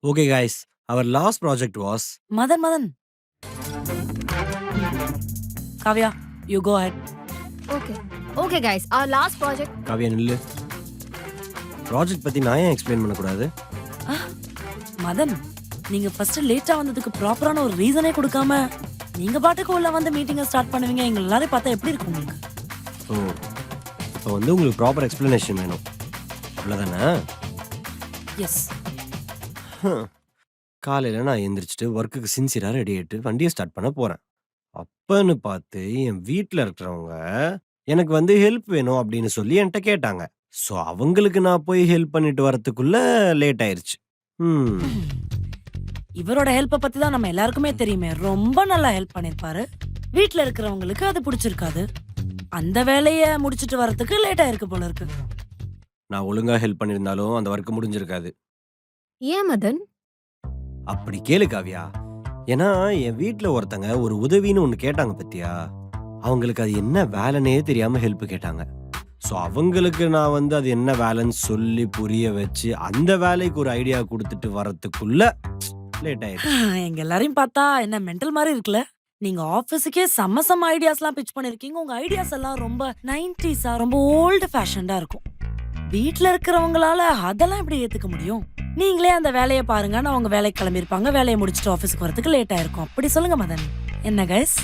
Okay, guys. Our last project was. Madan. Kavya, you go ahead. Okay, guys. Our last project. Kavya, நில்லு. Project பத்தி நான் ஏன் explain பண்ணக்கூடாது? மதன், நீங்க first லேட்டா வந்ததுக்கு ப்ராப்பரான ஒரு ரீசனே கொடுக்காம நீங்க பாட்டுக்கு உள்ள வந்து மீட்டிங்கை ஸ்டார்ட் பண்ணுவீங்க. எங்க எல்லாரும் பார்த்தா எப்படி இருக்கும் உங்களுக்கு? ஸோ இப்போ வந்து உங்களுக்கு ப்ராப்பர் எக்ஸ்பிளனேஷன் வேணும், அவ்வளோதானே? எஸ். காலையில் நான் எந்திரிச்சிட்டு ஒர்க்குக்கு சின்சியராக ரெடி ஆகிட்டு வண்டியை ஸ்டார்ட் பண்ண போகிறேன். அப்பன்னு பார்த்து என் வீட்டில் இருக்கிறவங்க எனக்கு வந்து ஹெல்ப் வேணும் அப்படின்னு சொல்லி என்கிட்ட கேட்டாங்க. ஸோ அவங்களுக்கு நான் போய் ஹெல்ப் பண்ணிட்டு வரத்துக்குள்ள லேட் ஆயிருச்சு. இவரோட ஹெல்ப்பை பத்தி தான் நம்ம எல்லாருக்குமே தெரியுமே. ரொம்ப நல்லா ஹெல்ப் பண்ணிருப்பாரு. வீட்ல இருக்கிறவங்களுக்கு அது பிடிச்சிருக்காது. அந்த வேலையை முடிச்சிட்டு வரதுக்கு லேட் ஆயிருக்கு போல இருக்கு. நான் ஒழுங்கா ஹெல்ப் பண்ணியிருந்தாலும் அந்த ஒர்க் முடிஞ்சிருக்காது. ஏன் மதன்? அப்படி கேளு காவியா. ஏன்னா என் வீட்டில் ஒருத்தங்க ஒரு உதவின்னு ஒன்று கேட்டாங்க பத்தியா. அவங்களுக்கு அது என்ன வேலைன்னே தெரியாம ஹெல்ப் கேட்டாங்க. ஸோ அவங்களுக்கு நான் வந்து அது என்ன வேலைன்னு சொல்லி புரிய வச்சு அந்த வேலைக்கு ஒரு ஐடியா கொடுத்துட்டு வரத்துக்குள்ள லேட் ஆயிடுச்சு. எங்க எல்லாரையும் பார்த்தா என்ன மென்டல் மாதிரி இருக்குல்ல. நீங்க ஆபீஸுக்கே செம்ம ஐடியாஸ்லாம் பிட்ச் பண்ணிருக்கீங்க. உங்க ஐடியாஸ் எல்லாம் ரொம்ப 90s ரொம்ப ஓல்டு ஃபேஷன்டா இருக்கும். வீட்ல இருக்கிறவங்களால அதெல்லாம் எப்படி ஏத்துக்க முடியும்? நீங்களே அந்த வேலையை பாருங்கன்னு அவங்க வேலைக்கு கிளம்பியிருப்பாங்க. வேலையை முடிச்சுட்டு ஆபீஸ்க்கு வரதுக்கு லேட் ஆயிருக்கும். அப்படி சொல்லுங்க மதன். என்ன கைஸ்?